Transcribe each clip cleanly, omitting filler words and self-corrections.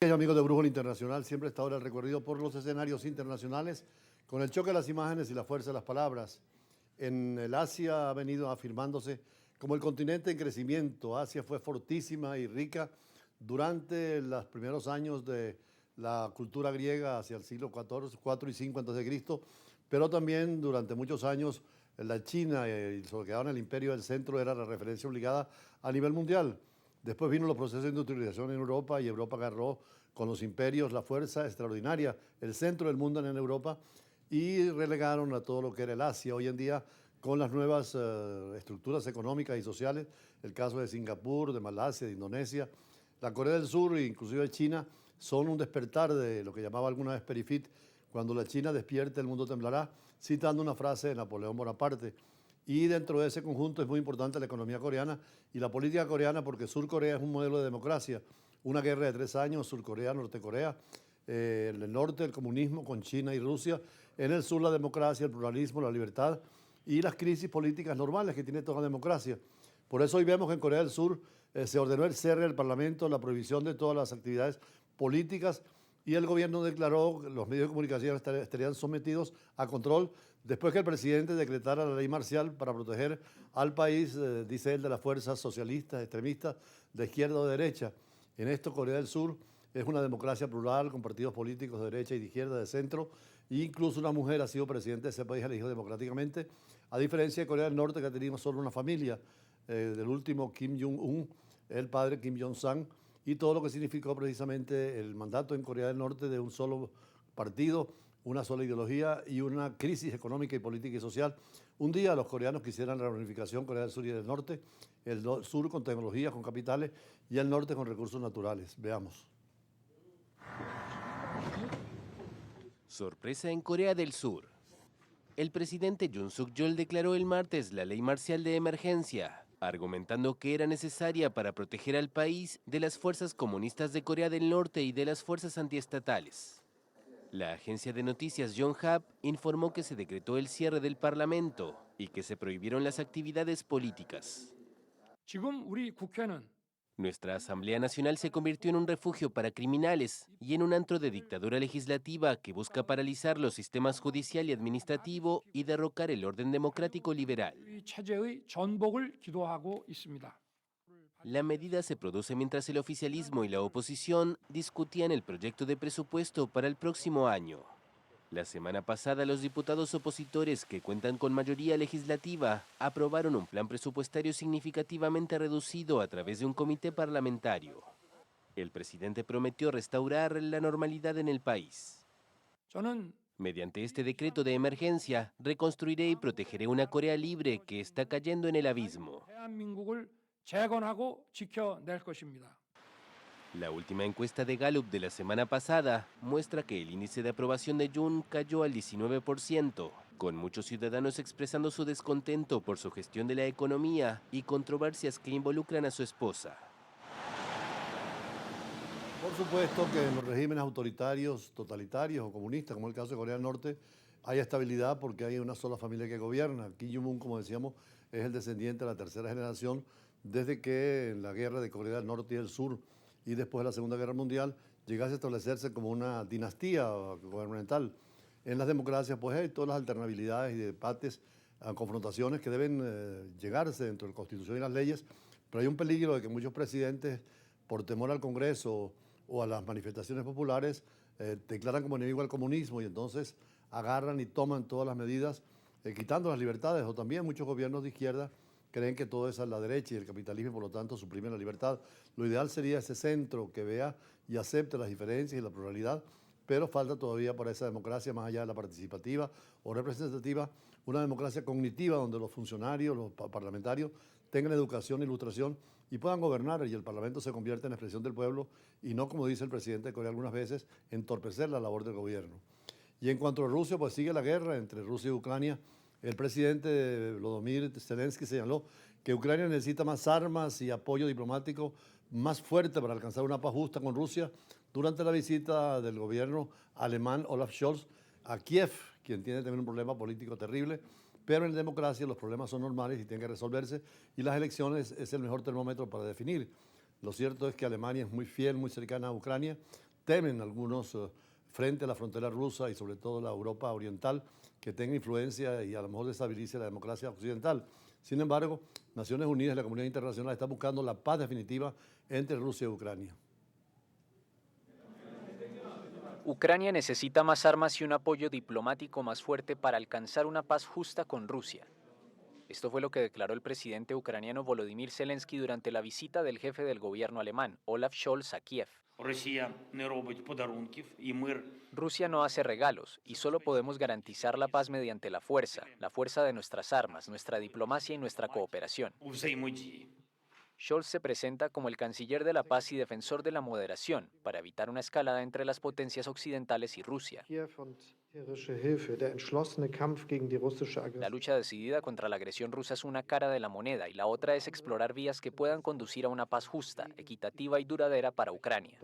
Amigos de Brújula Internacional, siempre está ahora el recorrido por los escenarios internacionales con el choque de las imágenes y la fuerza de las palabras. En el Asia ha venido afirmándose como el continente en crecimiento. Asia fue fortísima y rica durante los primeros años de la cultura griega hacia el siglo XIV, 4 y 5 a.C., pero también durante muchos años la China y lo que ahora el imperio del centro era la referencia obligada a nivel mundial. Después vino los procesos de industrialización en Europa y Europa agarró con los imperios la fuerza extraordinaria, el centro del mundo en Europa, y relegaron a todo lo que era el Asia. Hoy en día, con las nuevas estructuras económicas y sociales, el caso de Singapur, de Malasia, de Indonesia, la Corea del Sur e inclusive China, son un despertar de lo que llamaba alguna vez Perifit: cuando la China despierte, el mundo temblará, citando una frase de Napoleón Bonaparte. Y dentro de ese conjunto es muy importante la economía coreana y la política coreana, porque Sur Corea es un modelo de democracia. Una guerra de 3 años, Sur Corea, Norte Corea. En el norte el comunismo con China y Rusia. En el sur la democracia, el pluralismo, la libertad y las crisis políticas normales que tiene toda democracia. Por eso hoy vemos que en Corea del Sur se ordenó el cierre del Parlamento, la prohibición de todas las actividades políticas, y el gobierno declaró que los medios de comunicación estarían sometidos a control después que el presidente decretara la ley marcial para proteger al país, dice él, de las fuerzas socialistas, extremistas, de izquierda o de derecha. En esto, Corea del Sur es una democracia plural con partidos políticos de derecha y de izquierda, de centro, e incluso una mujer ha sido presidente de ese país elegido democráticamente, a diferencia de Corea del Norte, que ha tenido solo una familia, del último Kim Jong-un, el padre Kim Jong-sang, y todo lo que significó precisamente el mandato en Corea del Norte de un solo partido, una sola ideología y una crisis económica y política y social. Un día los coreanos quisieran la reunificación, Corea del Sur y del Norte, el sur con tecnologías, con capitales, y el norte con recursos naturales. Veamos. Sorpresa en Corea del Sur. El presidente Yoon Suk-yeol declaró el martes la ley marcial de emergencia, argumentando que era necesaria para proteger al país de las fuerzas comunistas de Corea del Norte y de las fuerzas antiestatales. La agencia de noticias Yonhap informó que se decretó el cierre del Parlamento y que se prohibieron las actividades políticas. Nuestra Asamblea Nacional se convirtió en un refugio para criminales y en un antro de dictadura legislativa que busca paralizar los sistemas judicial y administrativo y derrocar el orden democrático liberal. La medida se produce mientras el oficialismo y la oposición discutían el proyecto de presupuesto para el próximo año. La semana pasada, los diputados opositores, que cuentan con mayoría legislativa, aprobaron un plan presupuestario significativamente reducido a través de un comité parlamentario. El presidente prometió restaurar la normalidad en el país. Mediante este decreto de emergencia, reconstruiré y protegeré una Corea libre que está cayendo en el abismo. La última encuesta de Gallup de la semana pasada muestra que el índice de aprobación de Yoon cayó al 19%, con muchos ciudadanos expresando su descontento por su gestión de la economía y controversias que involucran a su esposa. Por supuesto que en los regímenes autoritarios, totalitarios o comunistas, como el caso de Corea del Norte, hay estabilidad porque hay una sola familia que gobierna. Kim Jong-un, como decíamos, es el descendiente de la tercera generación desde que en la guerra de Corea del Norte y del Sur y después de la Segunda Guerra Mundial llegase a establecerse como una dinastía gubernamental. En las democracias pues hay todas las alternabilidades y debates, confrontaciones que deben llegarse dentro de la Constitución y las leyes, pero hay un peligro de que muchos presidentes, por temor al Congreso o a las manifestaciones populares, declaran como enemigo al comunismo y entonces agarran y toman todas las medidas, quitando las libertades. O también muchos gobiernos de izquierda creen que todo es a la derecha y el capitalismo, por lo tanto, suprime la libertad. Lo ideal sería ese centro que vea y acepte las diferencias y la pluralidad, pero falta todavía para esa democracia, más allá de la participativa o representativa, una democracia cognitiva donde los funcionarios, los parlamentarios, tengan educación e ilustración y puedan gobernar, y el Parlamento se convierta en expresión del pueblo y no, como dice el presidente de Corea algunas veces, entorpecer la labor del gobierno. Y en cuanto a Rusia, pues sigue la guerra entre Rusia y Ucrania. El presidente Volodymyr Zelensky señaló que Ucrania necesita más armas y apoyo diplomático más fuerte para alcanzar una paz justa con Rusia durante la visita del gobierno alemán Olaf Scholz a Kiev, quien tiene también un problema político terrible, pero en democracia los problemas son normales y tienen que resolverse, y las elecciones es el mejor termómetro para definir. Lo cierto es que Alemania es muy fiel, muy cercana a Ucrania, temen algunos frente a la frontera rusa y sobre todo la Europa oriental, que tenga influencia y a lo mejor desestabilice la democracia occidental. Sin embargo, Naciones Unidas y la comunidad internacional están buscando la paz definitiva entre Rusia y Ucrania. Ucrania necesita más armas y un apoyo diplomático más fuerte para alcanzar una paz justa con Rusia. Esto fue lo que declaró el presidente ucraniano Volodymyr Zelensky durante la visita del jefe del gobierno alemán, Olaf Scholz, a Kiev. Rusia no hace regalos y solo podemos garantizar la paz mediante la fuerza de nuestras armas, nuestra diplomacia y nuestra cooperación. Scholz se presenta como el canciller de la paz y defensor de la moderación para evitar una escalada entre las potencias occidentales y Rusia. La lucha decidida contra la agresión rusa es una cara de la moneda y la otra es explorar vías que puedan conducir a una paz justa, equitativa y duradera para Ucrania.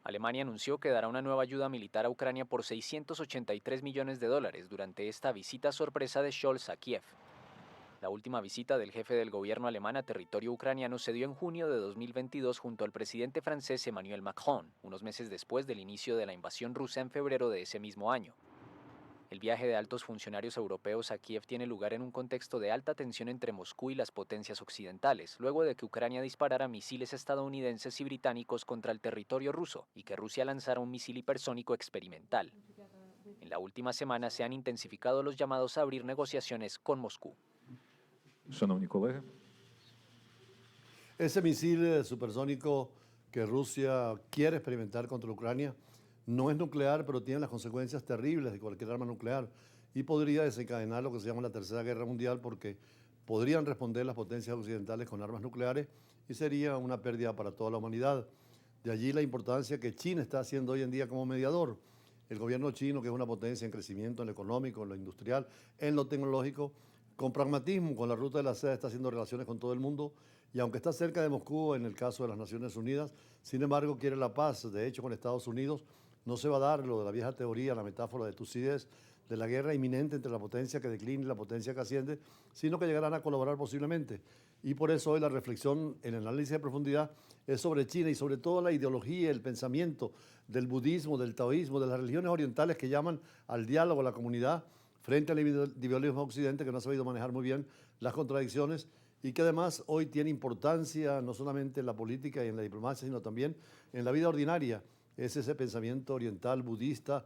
Alemania anunció que dará una nueva ayuda militar a Ucrania por $683 millones durante esta visita sorpresa de Scholz a Kiev. La última visita del jefe del gobierno alemán a territorio ucraniano se dio en junio de 2022 junto al presidente francés Emmanuel Macron, unos meses después del inicio de la invasión rusa en febrero de ese mismo año. El viaje de altos funcionarios europeos a Kiev tiene lugar en un contexto de alta tensión entre Moscú y las potencias occidentales, luego de que Ucrania disparara misiles estadounidenses y británicos contra el territorio ruso y que Rusia lanzara un misil hipersónico experimental. En la última semana se han intensificado los llamados a abrir negociaciones con Moscú. Шановні колеги, Ese misil supersónico que Rusia quiere experimentar contra Ucrania no es nuclear, pero tiene las consecuencias terribles de cualquier arma nuclear y podría desencadenar lo que se llama la Tercera Guerra Mundial, porque podrían responder las potencias occidentales con armas nucleares y sería una pérdida para toda la humanidad. De allí la importancia que China está haciendo hoy en día como mediador. El gobierno chino, que es una potencia en crecimiento en lo económico, en lo industrial, en lo tecnológico, con pragmatismo, con la ruta de la seda, está haciendo relaciones con todo el mundo y aunque está cerca de Moscú en el caso de las Naciones Unidas, sin embargo quiere la paz. De hecho, con Estados Unidos no se va a dar lo de la vieja teoría, la metáfora de Tucídides, de la guerra inminente entre la potencia que declina y la potencia que asciende, sino que llegarán a colaborar posiblemente. Y por eso hoy la reflexión, el análisis de profundidad, es sobre China y sobre todo la ideología, el pensamiento del budismo, del taoísmo, de las religiones orientales que llaman al diálogo, a la comunidad, frente al individualismo occidente que no ha sabido manejar muy bien las contradicciones y que además hoy tiene importancia no solamente en la política y en la diplomacia, sino también en la vida ordinaria. Es ese pensamiento oriental, budista,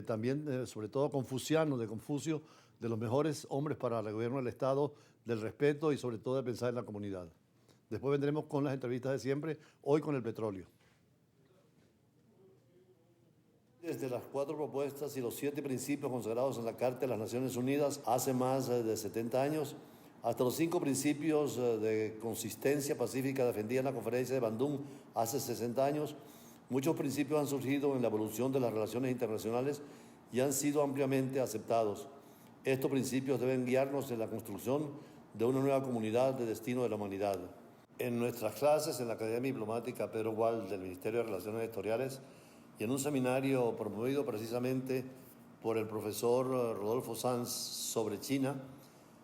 también sobre todo confuciano, de Confucio, de los mejores hombres para el gobierno del Estado, del respeto y sobre todo de pensar en la comunidad. Después vendremos con las entrevistas de siempre, hoy con el petróleo. Desde las 4 propuestas y los 7 principios consagrados en la Carta de las Naciones Unidas hace más de 70 años, hasta los 5 principios de consistencia pacífica defendida en la Conferencia de Bandung hace 60 años, muchos principios han surgido en la evolución de las relaciones internacionales y han sido ampliamente aceptados. Estos principios deben guiarnos en la construcción de una nueva comunidad de destino de la humanidad. En nuestras clases en la Academia Diplomática Pedro Gual del Ministerio de Relaciones Exteriores y en un seminario promovido precisamente por el profesor Rodolfo Sanz sobre China,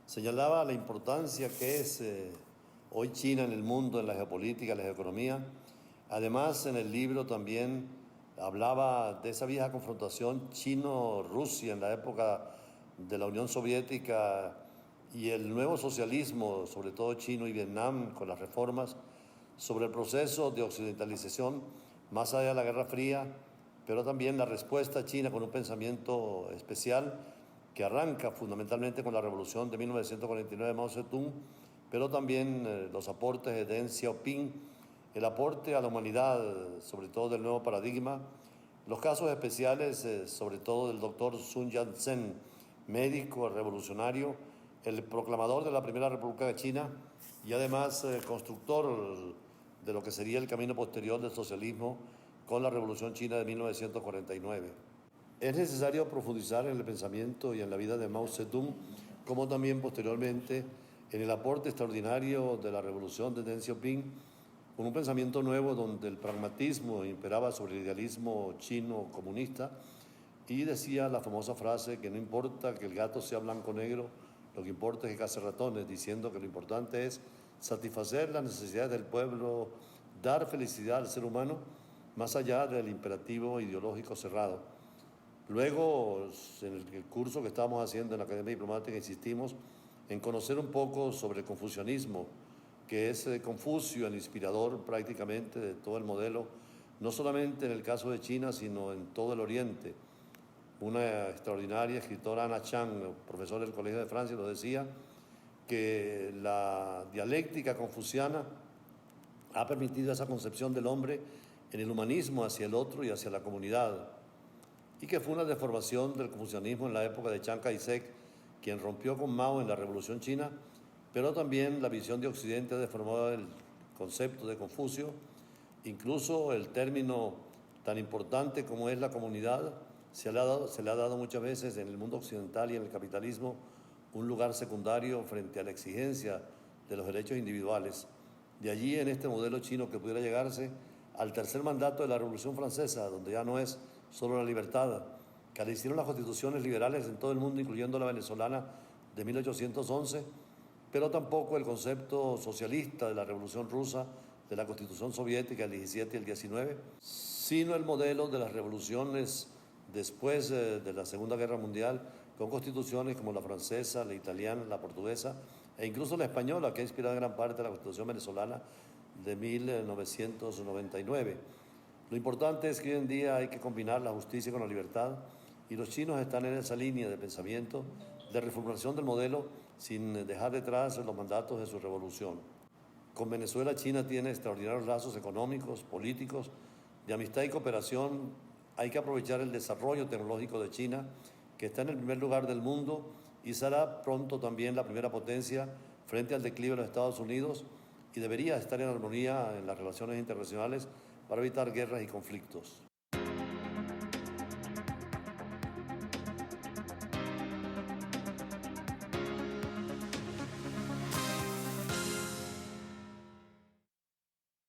señalaba la importancia que es hoy China en el mundo, en la geopolítica, en la geoeconomía. Además, en el libro también hablaba de esa vieja confrontación chino-Rusia en la época de la Unión Soviética y el nuevo socialismo, sobre todo chino y Vietnam, con las reformas, sobre el proceso de occidentalización más allá de la Guerra Fría, pero también la respuesta china con un pensamiento especial que arranca fundamentalmente con la revolución de 1949 de Mao Zedong, pero también los aportes de Deng Xiaoping, el aporte a la humanidad, sobre todo del nuevo paradigma, los casos especiales, sobre todo del doctor Sun Yat-sen, médico revolucionario, el proclamador de la Primera República de China y además constructor de lo que sería el camino posterior del socialismo con la Revolución China de 1949. Es necesario profundizar en el pensamiento y en la vida de Mao Zedong, como también posteriormente en el aporte extraordinario de la revolución de Deng Xiaoping, con un pensamiento nuevo donde el pragmatismo imperaba sobre el idealismo chino comunista y decía la famosa frase que no importa que el gato sea blanco o negro, lo que importa es que case ratones, diciendo que lo importante es satisfacer las necesidades del pueblo dar felicidad al ser humano más allá del imperativo ideológico cerrado. Luego, en el curso que estábamos haciendo en la Academia Diplomática, insistimos en conocer un poco sobre el confucianismo, que es Confucio, el inspirador prácticamente de todo el modelo, no solamente en el caso de China, sino en todo el Oriente. Una extraordinaria escritora, Anna Chang, profesora del Colegio de Francia, nos decía que la dialéctica confuciana ha permitido esa concepción del hombre en el humanismo hacia el otro y hacia la comunidad, y que fue una deformación del confucianismo en la época de Chiang Kai-shek, quien rompió con Mao en la Revolución China, pero también la visión de Occidente ha deformado el concepto de Confucio. Incluso el término tan importante como es la comunidad se le ha dado muchas veces en el mundo occidental y en el capitalismo un lugar secundario frente a la exigencia de los derechos individuales. De allí, en este modelo chino, que pudiera llegarse al tercer mandato de la Revolución Francesa, donde ya no es solo la libertad, que le hicieron las constituciones liberales en todo el mundo, incluyendo la venezolana de 1811, pero tampoco el concepto socialista de la Revolución Rusa, de la Constitución Soviética del 17 y el 19, sino el modelo de las revoluciones después de la Segunda Guerra Mundial, con constituciones como la francesa, la italiana, la portuguesa e incluso la española, que ha inspirado gran parte de la Constitución venezolana de 1999. Lo importante es que hoy en día hay que combinar la justicia con la libertad, y los chinos están en esa línea de pensamiento de reformulación del modelo sin dejar detrás los mandatos de su revolución. Con Venezuela, China tiene extraordinarios lazos económicos, políticos, de amistad y cooperación. Hay que aprovechar el desarrollo tecnológico de China, que está en el primer lugar del mundo y será pronto también la primera potencia frente al declive de los Estados Unidos, y debería estar en armonía en las relaciones internacionales para evitar guerras y conflictos.